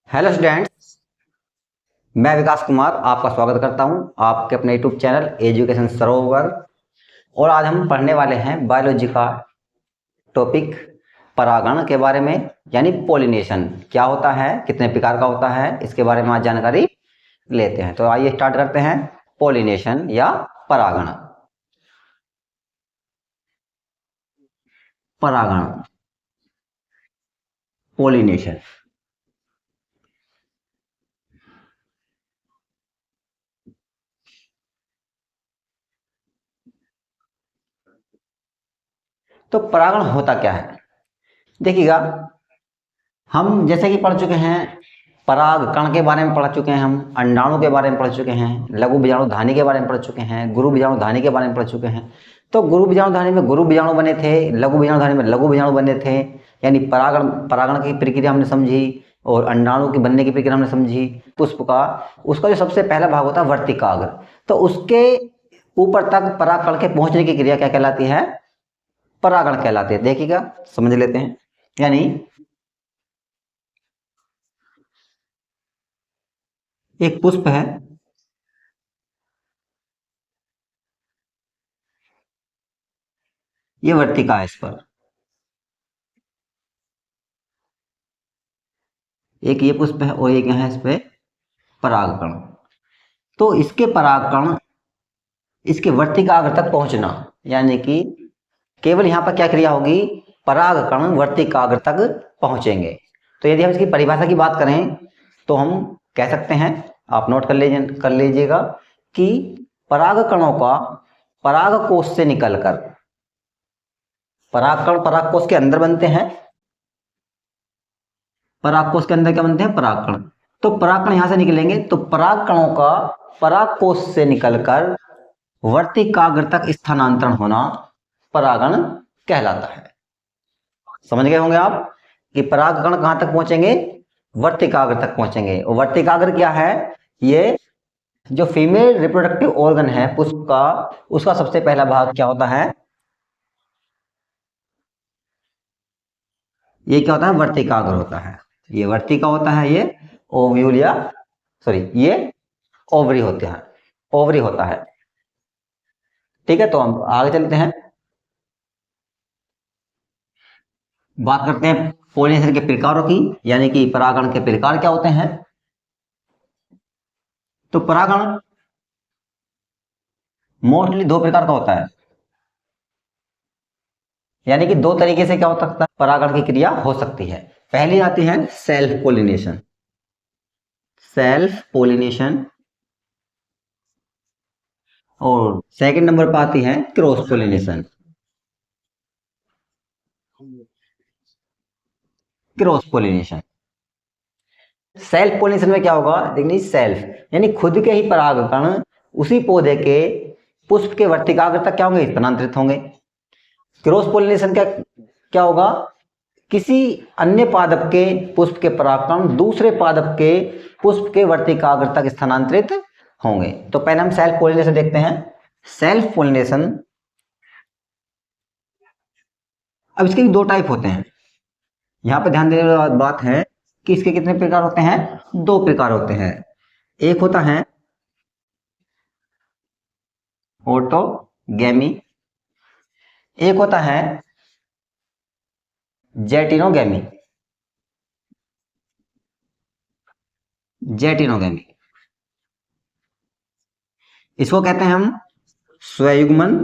Hello students, मैं विकास कुमार आपका स्वागत करता हूं आपके अपने यूट्यूब चैनल एजुकेशन सरोवर। और आज हम पढ़ने वाले हैं बायोलॉजी का टॉपिक परागण के बारे में, यानी पोलिनेशन क्या होता है, कितने प्रकार का होता है, इसके बारे में आज जानकारी लेते हैं। तो आइए स्टार्ट करते हैं। पोलिनेशन या परागण। परागण, पोलिनेशन। तो परागण होता क्या है, देखिएगा। हम जैसे कि पढ़ चुके हैं, पराग कण के बारे में पढ़ चुके हैं, हम अंडाणु के बारे में पढ़ चुके हैं, लघु बीजाणु धानी के बारे में पढ़ चुके हैं, गुरु बीजाणु धानी के बारे में पढ़ चुके हैं। तो गुरु बीजाणु धानी में गुरु बीजाणु बने थे, लघु बीजाणु धानी में लघु बीजाणु बने थे, यानी परागण परागण की प्रक्रिया हमने समझी और अंडाणु की बनने की प्रक्रिया हमने समझी। पुष्प का उसका जो सबसे पहला भाग होता है वर्तिकाग्र, तो उसके ऊपर तक परागकण के पहुंचने की क्रिया क्या कहलाती है, परागण कहलाती है। देखिएगा, समझ लेते हैं। यानी एक पुष्प है, ये वर्तिका है, इस पर एक ये पुष्प है और एक यहाँ इस पे परागकण। तो इसके परागकण इसके वर्तिकाग्र तक पहुंचना, यानी कि केवल यहाँ पर क्या क्रिया होगी, परागकण वर्तिकाग्र तक पहुंचेंगे। तो यदि हम इसकी परिभाषा की बात करें तो हम कह सकते हैं, आप नोट कर लीजिएगा कि परागकणों का परागकोश से निकलकर, परागकण परागकोश के अंदर बनते हैं, परागकोश के अंदर क्या बनते हैं, परागकण। तो परागकण यहां से निकलेंगे तो परागकणों का परागकोश से निकलकर वर्तिकाग्र तक स्थानांतरण होना परागण कहलाता है। समझ गए होंगे आप कि परागकण कहां तक पहुंचेंगे, वर्तिकाग्र तक पहुंचेंगे। और वर्तिकाग्र क्या है, ये जो फीमेल रिप्रोडक्टिव ऑर्गन है पुष्प का, उसका सबसे पहला भाग क्या होता है, ये क्या होता है, वर्तिकाग्र होता है। ये वर्तिका होता है, ये ओव्यूल या सॉरी ये ओवरी होते हैं, ओवरी होता है। ठीक है, तो हम आगे चलते हैं, बात करते हैं पोलिनेशन के प्रकारों की, यानी कि परागण के प्रकार क्या होते हैं। तो परागण मोस्टली दो प्रकार का होता है, यानी कि दो तरीके से क्या हो सकता है, परागण की क्रिया हो सकती है। पहली आती है सेल्फ पोलिनेशन, सेल्फ पोलिनेशन। और सेकंड नंबर पर आती है cross pollination, cross pollination. Self pollination में क्या होगा, देखिए सेल्फ यानी खुद के ही परागकण उसी पौधे के पुष्प के वर्तिकाग्र तक क्या होंगे, स्थानांतरित होंगे। क्रॉस पोलिनेशन क्या क्या होगा, किसी अन्य पादप के पुष्प के परागकण दूसरे पादप के पुष्प के वर्तिकाग्र तक स्थानांतरित होंगे। तो पहले हम सेल्फ पोलिनेशन देखते हैं। सेल्फ पोलिनेशन, अब इसके भी दो टाइप होते हैं। यहां पर ध्यान देने वाली बात है कि इसके कितने प्रकार होते हैं, दो प्रकार होते हैं। एक होता है ऑटोगैमी, एक होता है जेटिनोगैमी, जेटिनोगैमी। इसको कहते हैं हम स्वयुग्मन,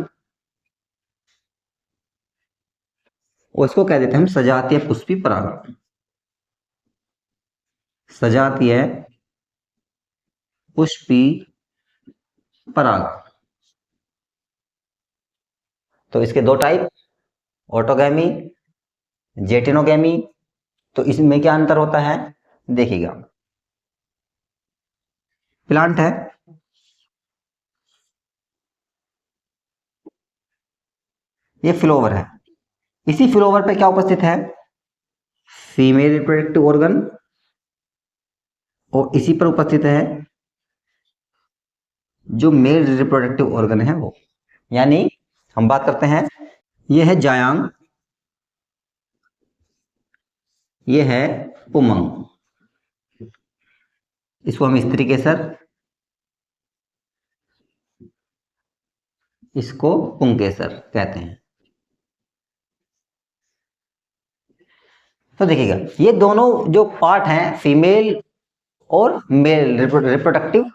और इसको कह देते हैं हम सजातीय पुष्पी परागण, सजातीय पुष्पी परागण। तो इसके दो टाइप, ऑटोगैमी, जेटिनोगैमी। तो इसमें क्या अंतर होता है, देखिएगा। प्लांट है, ये फ्लावर है, इसी फ्लावर पे क्या उपस्थित है, फीमेल रिप्रोडक्टिव ऑर्गन, और इसी पर उपस्थित है जो मेल रिप्रोडक्टिव ऑर्गन है वो। यानी हम बात करते हैं, ये है जायांग, ये है पुमंग। इसको हम स्त्रीकेसर, इसको पुंकेसर कहते हैं। तो देखिएगा ये दोनों जो पार्ट हैं फीमेल और मेल रिप्रोडक्टिव,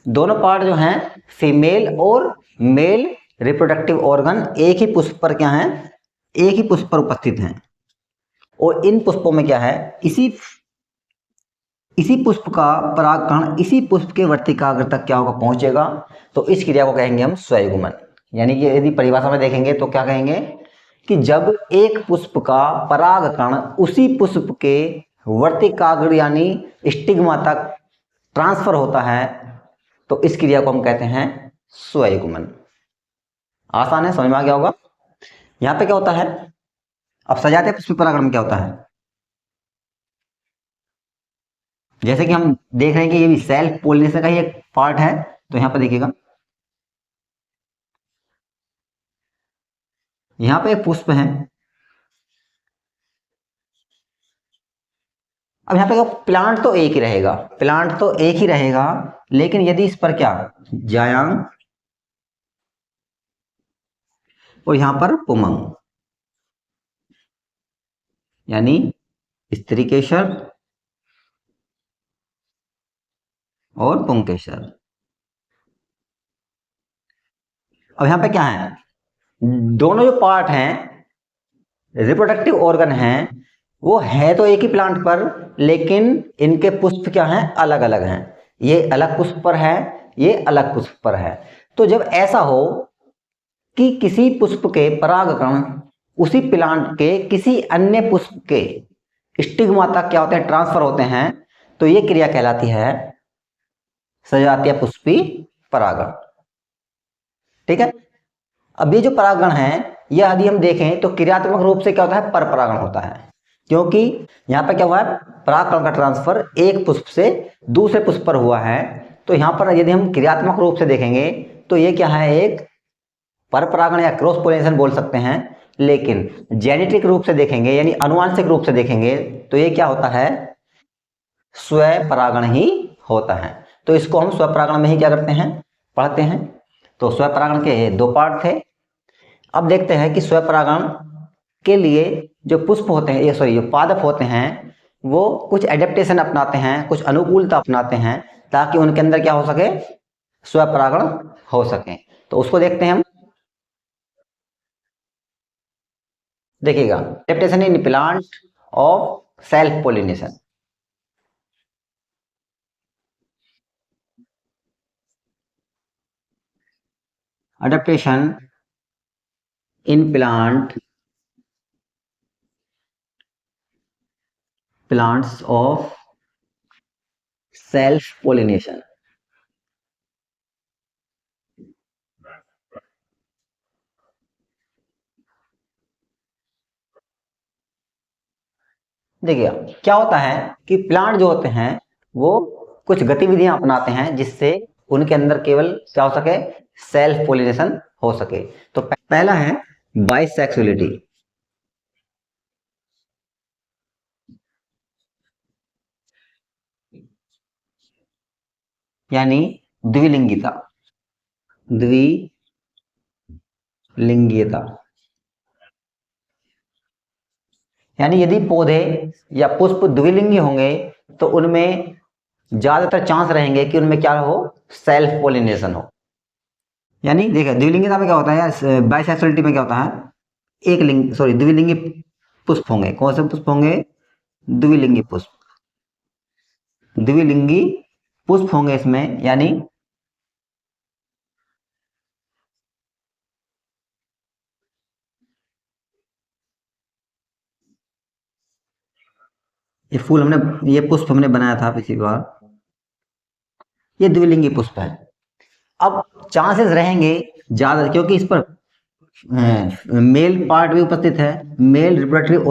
दोनों पार्ट जो हैं फीमेल और मेल रिप्रोडक्टिव ऑर्गन एक ही पुष्प पर क्या है, एक ही पुष्प पर उपस्थित हैं। और इन पुष्पों में क्या है, इसी पुष्प का परागकण इसी पुष्प के वर्तिकाग्र तक क्या होगा, पहुंचेगा। तो इस क्रिया को कहेंगे हम स्वयंगुमन। यानी कि यदि परिभाषा में देखेंगे तो क्या कहेंगे कि जब एक पुष्प का परागकण उसी पुष्प के वर्तिकाग्र यानी स्टिग्मा तक ट्रांसफर होता है तो इस क्रिया को हम कहते हैं स्वयंगुमन। आसान है, समझ में आ गया होगा। यहां पे क्या होता है, अब सजातीय पुष्प परागण में क्या होता है, जैसे कि हम देख रहे हैं कि ये भी सेल्फ पोलिनेशन का ही एक पार्ट है। तो यहां पर देखिएगा, यहां पे एक पुष्प है। अब यहां पे प्लांट तो एक ही रहेगा, प्लांट तो एक ही रहेगा, लेकिन यदि इस पर क्या जायांग और यहां पर पुमंग यानी स्त्रीकेसर और पुंकेसर। अब यहां पे क्या है, दोनों जो पार्ट हैं रिप्रोडक्टिव ऑर्गन हैं वो है तो एक ही प्लांट पर, लेकिन इनके पुष्प क्या हैं, अलग अलग हैं। ये अलग पुष्प पर है, ये अलग पुष्प पर है। तो जब ऐसा हो कि किसी पुष्प के परागकण उसी प्लांट के किसी अन्य पुष्प के स्टिग्मा तक क्या होते हैं, ट्रांसफर होते हैं, तो ये क्रिया कहलाती है सजातीय पुष्पी परागण। ठीक है। अब ये जो परागण है ये यदि हम देखें तो क्रियात्मक रूप से क्या होता है, पर परागण होता है, क्योंकि यहां पर क्या हुआ है, परागकण का ट्रांसफर एक पुष्प से दूसरे पुष्प पर हुआ है। तो यहां पर यदि हम क्रियात्मक रूप से देखेंगे तो ये क्या है, एक पर परागण या क्रॉस पोलिनेशन बोल सकते हैं। लेकिन जेनेटिक रूप से देखेंगे यानी अनुवांशिक रूप से देखेंगे तो ये क्या होता है, स्वपरागण ही होता है। तो इसको हम स्वपरागण में ही क्या करते हैं, पढ़ते हैं। तो स्वपरागण के दो पार्ट थे। अब देखते हैं कि स्वपरागण के लिए जो पुष्प होते हैं, जो पादप होते हैं वो कुछ एडेप्टेशन अपनाते हैं, कुछ अनुकूलता अपनाते हैं ताकि उनके अंदर क्या हो सके, स्वपरागण हो सके। तो उसको देखते हैं हम। देखिएगा adaptation in plant of self pollination. Adaptation in plants of self pollination. देखिए क्या होता है कि प्लांट जो होते हैं वो कुछ गतिविधियां अपनाते हैं जिससे उनके अंदर केवल क्या हो सके, सेल्फ पोलिनेशन हो सके। तो पहला है बाइसेक्सुअलिटी, यानी द्विलिंगिता, द्विलिंगिता। यानी यदि पौधे या पुष्प द्विलिंगी होंगे तो उनमें ज्यादातर चांस रहेंगे कि उनमें क्या हो, सेल्फ पोलिनेशन हो। यानी देखिए द्विलिंगिता में क्या होता है, बाइसेक्सुअलिटी में क्या होता है, एक लिंग सॉरी द्विलिंगी पुष्प होंगे। कौन से पुष्प होंगे, द्विलिंगी पुष्प, द्विलिंगी पुष्प होंगे इसमें। यानी ये फूल हमने, ये पुष्प हमने बनाया था पिछली बार, ये द्विलिंगी पुष्प है। अब चांसेस रहेंगे ज्यादा क्योंकि इस पर मेल पार्ट भी उपस्थित है, मेल रिप्रोडक्टिव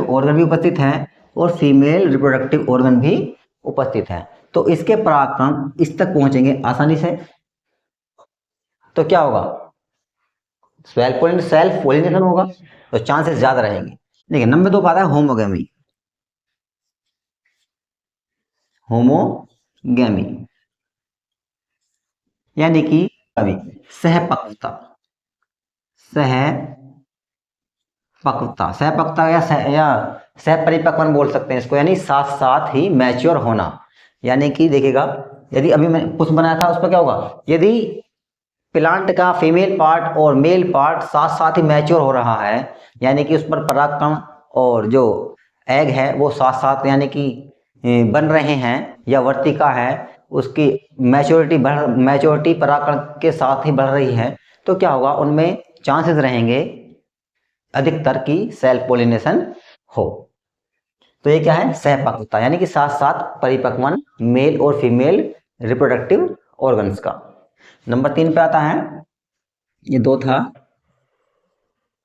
ऑर्गन भी उपस्थित है और फीमेल रिप्रोडक्टिव ऑर्गन भी उपस्थित है। तो इसके परागकण इस तक पहुंचेंगे आसानी से। तो क्या होगा, सेल्फ पोलिनेशन होगा, तो चांसेस ज्यादा रहेंगे। देखिए नंबर 2 पर आता है होमोगेमी। होमोगैमी, यानी कि अभी सहपक्वता, सहपक्वता या सहपरिपक्वन बोल सकते हैं इसको, यानी साथ साथ ही मैच्योर होना। यानी कि देखिएगा, यदि अभी मैंने पुष्प बनाया था, उस पर क्या होगा, यदि प्लांट का फीमेल पार्ट और मेल पार्ट साथ साथ ही मैच्योर हो रहा है, यानी कि उस पर परागकण और जो एग है वो साथ साथ यानी कि बन रहे हैं, या वर्तिका है उसकी मैच्योरिटी परागकण के साथ ही बढ़ रही है, तो क्या होगा, उनमें चांसेस रहेंगे अधिकतर की सेल्फ पोलिनेशन हो। तो ये क्या है, सहपक्वता, यानी कि साथ साथ परिपक्वन मेल और फीमेल रिप्रोडक्टिव ऑर्गन्स का। नंबर 3 पे आता है, ये 2 था,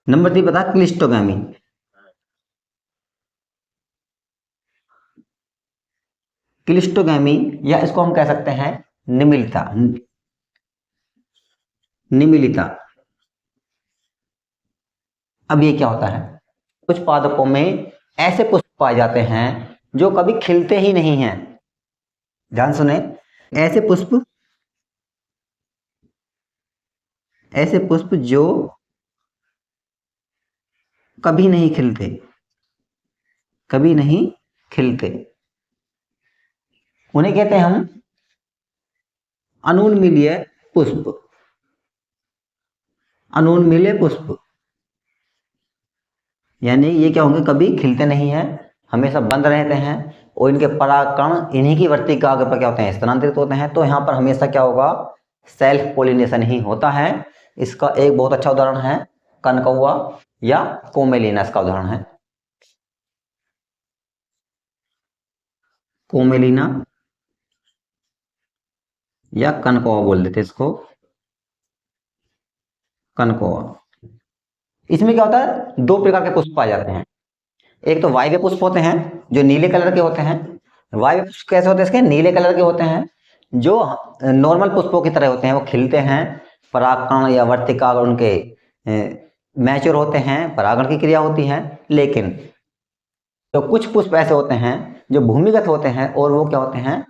नंबर 3 बता क्लिस्टोगैमी। क्लिस्टोगैमी या इसको हम कह सकते हैं निमिलिता, निमिलिता। अब ये क्या होता है, कुछ पादपों में ऐसे पुष्प पाए जाते हैं जो कभी खिलते ही नहीं हैं। ध्यान सुने, ऐसे पुष्प, ऐसे पुष्प जो कभी नहीं खिलते, कभी नहीं खिलते, उन्हें कहते हैं हम अनुन्मीलिय पुष्प, अनुन्मीलिय पुष्प। यानी ये क्या होंगे, कभी खिलते नहीं हैं, हमेशा बंद रहते हैं, और इनके परागकण इन्हीं की वर्तिका पर क्या होते हैं, स्थानांतरित होते हैं। तो यहाँ पर हमेशा क्या होगा, सेल्फ पोलिनेशन ही होता है। इसका एक बहुत अच्छा उदाहरण है कनकौआ या कोमेलिना, इसका उदाहरण है कोमेलिना या कनकौआ बोल देते इसको, कनकौआ। इसमें क्या होता है, 2 प्रकार के पुष्प पाए जाते हैं। एक तो वायव्य पुष्प होते हैं जो नीले कलर के होते हैं। वायव्य पुष्प कैसे होते हैं, इसके नीले कलर के होते हैं, जो नॉर्मल पुष्पों की तरह होते हैं, वो खिलते हैं, परागकण या वर्तिका उनके मैच्योर होते हैं, परागण की क्रिया होती है। लेकिन तो कुछ पुष्प ऐसे होते हैं जो भूमिगत होते हैं, और वो क्या होते हैं,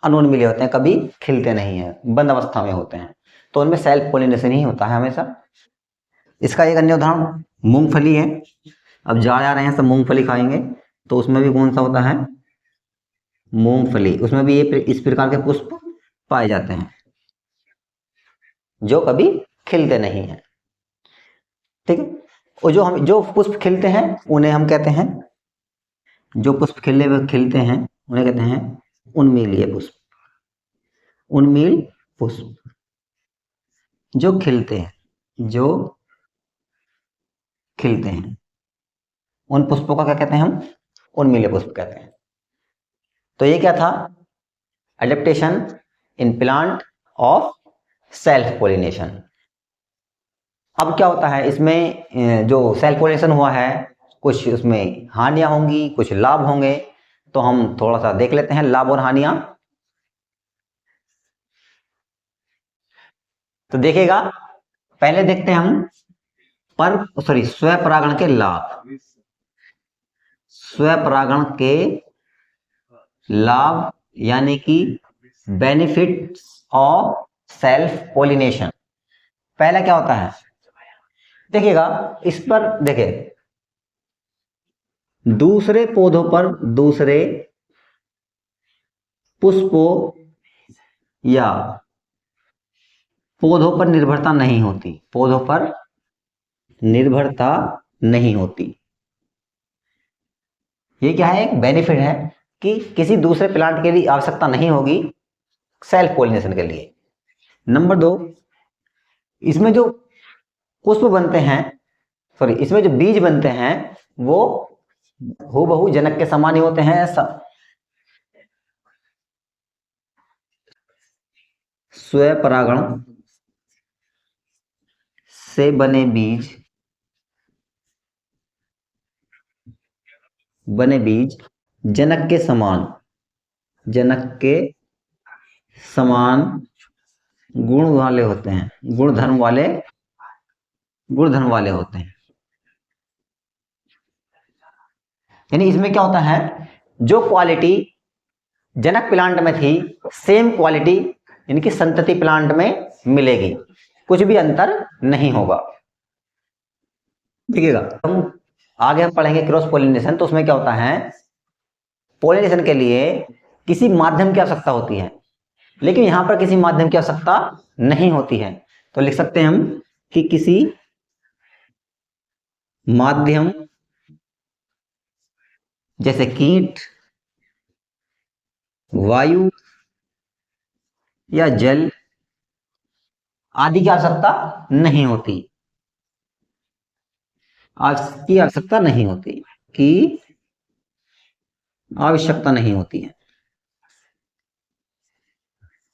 अनुन्मीलिय होते हैं, कभी खिलते नहीं है, बंद अवस्था में होते हैं। तो उनमें सेल्फ पोलिनेशन ही होता है हमेशा। इसका एक अन्य उदाहरण मूंगफली है। अब जा रहे हैं सब मूंगफली खाएंगे, तो उसमें भी कौन सा होता है, मूंगफली, उसमें भी ये इस प्रकार के पुष्प पाए जाते हैं जो कभी खिलते नहीं हैं। ठीक है, और जो पुष्प खिलते हैं उन्हें हम कहते हैं, जो पुष्प खिलते हैं उन्हें कहते हैं उन्मीलीय पुष्प, उन्मील पुष्प जो खिलते हैं, जो खिलते हैं, उन पुष्पों का क्या कहते हैं हम, उन्मीलिय पुष्प कहते हैं। तो ये क्या था, adaptation in plant of self pollination. अब क्या होता है इसमें, जो सेल्फ पोलिनेशन हुआ है, कुछ उसमें हानियां होंगी, कुछ लाभ होंगे। तो हम थोड़ा सा देख लेते हैं लाभ और हानियां। तो देखिएगा, पहले देखते हैं हम स्वपरागण के लाभ, स्वपरागण के लाभ, यानी कि बेनिफिट्स ऑफ सेल्फ पोलिनेशन। पहला क्या होता है, देखिएगा इस पर, देखिए दूसरे पौधों पर, दूसरे पुष्पों या पौधों पर निर्भरता नहीं होती, पौधों पर निर्भरता नहीं होती। ये क्या है, एक बेनिफिट है कि किसी दूसरे प्लांट के लिए आवश्यकता नहीं होगी सेल्फ पोलिनेशन के लिए। नंबर 2, इसमें जो पुष्प बनते हैं, इसमें जो बीज बनते हैं वो हूबहू जनक के समान ही होते हैं। स्वपरागण से बने बीज, जनक के समान, जनक के समान गुण वाले होते हैं, गुणधर्म वाले होते हैं। यानी इसमें क्या होता है, जो क्वालिटी जनक प्लांट में थी सेम क्वालिटी इनकी संतति प्लांट में मिलेगी, कुछ भी अंतर नहीं होगा। देखिएगा आगे हम पढ़ेंगे क्रॉस पोलिनेशन, तो उसमें क्या होता है, पोलिनेशन के लिए किसी माध्यम की आवश्यकता होती है, लेकिन यहां पर किसी माध्यम की आवश्यकता नहीं होती है। तो लिख सकते हैं हम कि किसी माध्यम जैसे कीट, वायु या जल आदि की आवश्यकता नहीं होती, की आवश्यकता नहीं होती, की आवश्यकता नहीं होती है,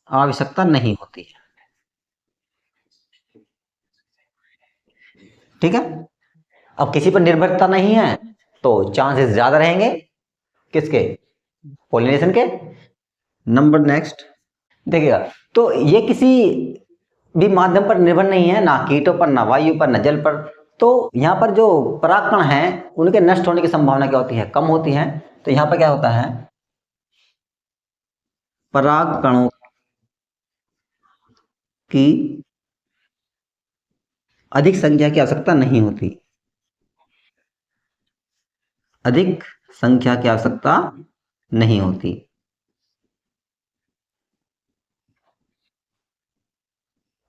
आवश्यकता नहीं होती है। ठीक है, अब किसी पर निर्भरता नहीं है तो चांसेस ज्यादा रहेंगे किसके, पोलिनेशन के। नंबर नेक्स्ट देखिएगा, तो ये किसी भी माध्यम पर निर्भर नहीं है, ना कीटों पर, ना वायु पर, ना जल पर। तो यहाँ पर जो परागकण हैं उनके नष्ट होने की संभावना क्या होती है, कम होती है। तो यहाँ पर क्या होता है, परागकणों की अधिक संख्या की आवश्यकता नहीं होती, अधिक संख्या की आवश्यकता नहीं होती।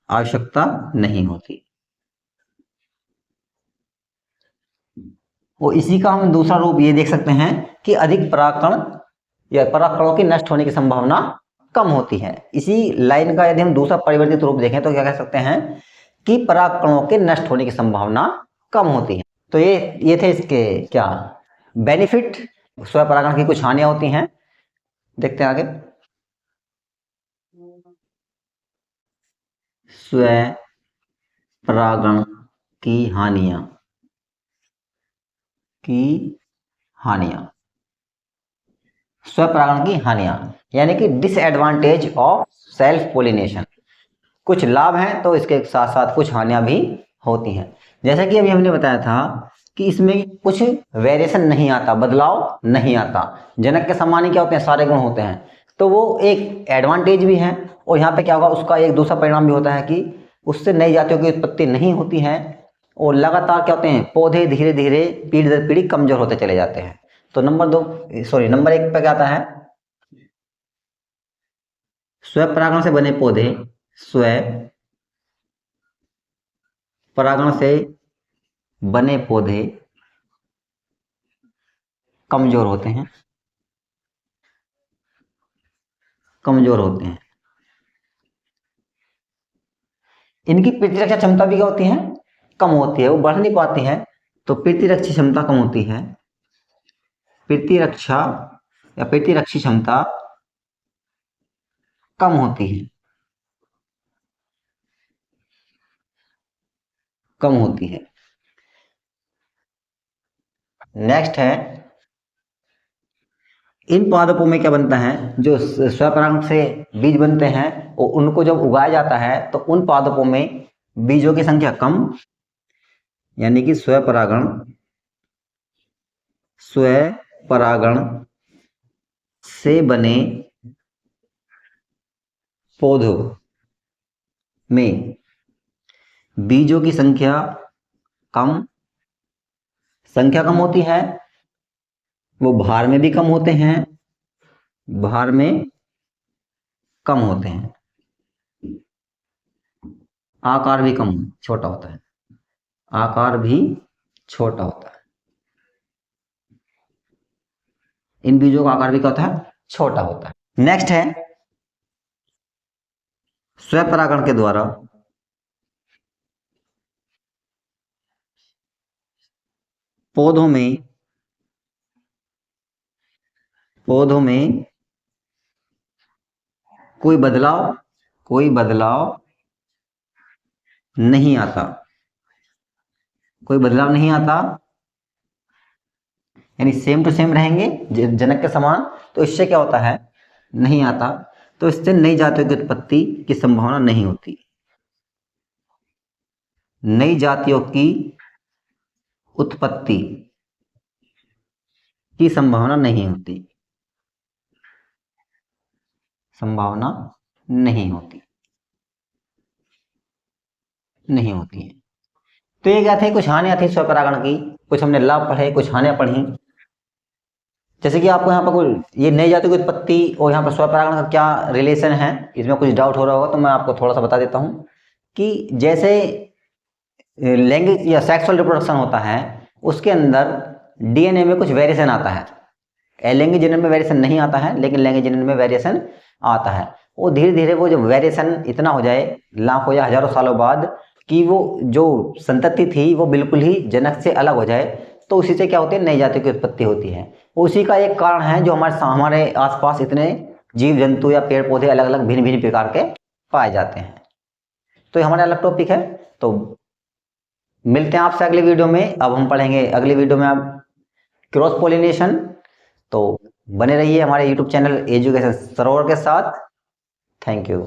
आवश्यकता नहीं होती। और इसी का हम दूसरा रूप ये देख सकते हैं कि अधिक परागकण या परागकणों की नष्ट होने की संभावना कम होती है। इसी लाइन का यदि हम दूसरा परिवर्तित रूप देखें तो क्या कह सकते हैं कि परागकणों के नष्ट होने की संभावना कम होती है। तो ये थे इसके क्या बेनिफिट। स्वपरागण की कुछ हानियां होती हैं, देखते हैं आगे। स्वपरागण की हानियां, स्वपरागण की हानियां यानी कि डिसएडवांटेज ऑफ सेल्फ पोलिनेशन। कुछ लाभ हैं तो इसके साथ साथ कुछ हानियां भी होती हैं। जैसा कि अभी हमने बताया था कि इसमें कुछ वेरिएशन नहीं आता, बदलाव नहीं आता। जनक के समान ही क्या होते हैं, सारे गुण होते हैं, तो वो एक एडवांटेज भी है। और यहाँ पे क्या होगा, उसका एक दूसरा परिणाम भी होता है कि उससे नई जातियों की उत्पत्ति नहीं होती है और लगातार क्या होते हैं, पौधे धीरे धीरे पीढ़ी दर पीढ़ी कमजोर होते चले जाते हैं। तो नंबर एक पे क्या आता है, स्वपरागण से बने पौधे स्व परागण से बने पौधे कमजोर होते हैं, कमजोर होते हैं। इनकी प्रतिरक्षा क्षमता भी क्या होती है, कम होती है, वो बढ़ नहीं पाती है। तो प्रतिरक्षी क्षमता कम होती है, प्रतिरक्षा या प्रतिरक्षी क्षमता कम होती है, कम होती है। नेक्स्ट है, इन पादपों में क्या बनता है, जो स्वपरागण से बीज बनते हैं और उनको जब उगाया जाता है तो उन पादपों में बीजों की संख्या कम, यानी कि स्वपरागण से बने पौधों में बीजों की संख्या कम होती है। वो भार में भी कम होते हैं, भार में कम होते हैं, आकार भी कम छोटा होता है, आकार भी छोटा होता है। इन बीजों का आकार भी क्या होता है, छोटा होता है। नेक्स्ट है, स्वपरागण के द्वारा पौधों में कोई बदलाव नहीं आता, यानी सेम टू सेम रहेंगे जनक के समान। तो इससे क्या होता है, नहीं आता, तो इससे नई जातियों की उत्पत्ति की संभावना नहीं होती, नई जातियों की उत्पत्ति की संभावना नहीं होती। संभावना नहीं होती है। तो ये क्या थे, कुछ हानियां थी स्वपरागण की, कुछ हमने लाभ पढ़े, कुछ हानियां पढ़ी। जैसे कि आपको यहाँ पर कोई ये नई जाति की उत्पत्ति और यहाँ पर स्वपरागण का क्या रिलेशन है, इसमें कुछ डाउट हो रहा होगा तो मैं आपको थोड़ा सा बता देता हूँ कि जैसे लैंगिक या सेक्सुअल रिप्रोडक्शन होता है, उसके अंदर डीएनए में कुछ वेरिएशन आता है। अलैंगिक जनन में वेरिएशन नहीं आता है, लेकिन लैंगिक जनन में वेरिएशन आता है। वो धीरे धीरे वो जो वेरिएशन इतना हो जाए लाखों या हजारों सालों बाद कि वो जो संतति थी वो बिल्कुल ही जनक से अलग हो जाए, तो उसी से क्या होती है, नई जाति की उत्पत्ति होती है। उसी का एक कारण है जो हमारे आसपास इतने जीव जंतु या पेड़ पौधे अलग अलग भिन्न भिन्न प्रकार के पाए जाते हैं। तो ये हमारा अलग टॉपिक है। तो मिलते हैं आपसे अगले वीडियो में। अब हम पढ़ेंगे अगली वीडियो में आप क्रॉस पोलिनेशन। तो बने रहिए हमारे यूट्यूब चैनल एजुकेशन सरोवर के साथ। Thank you.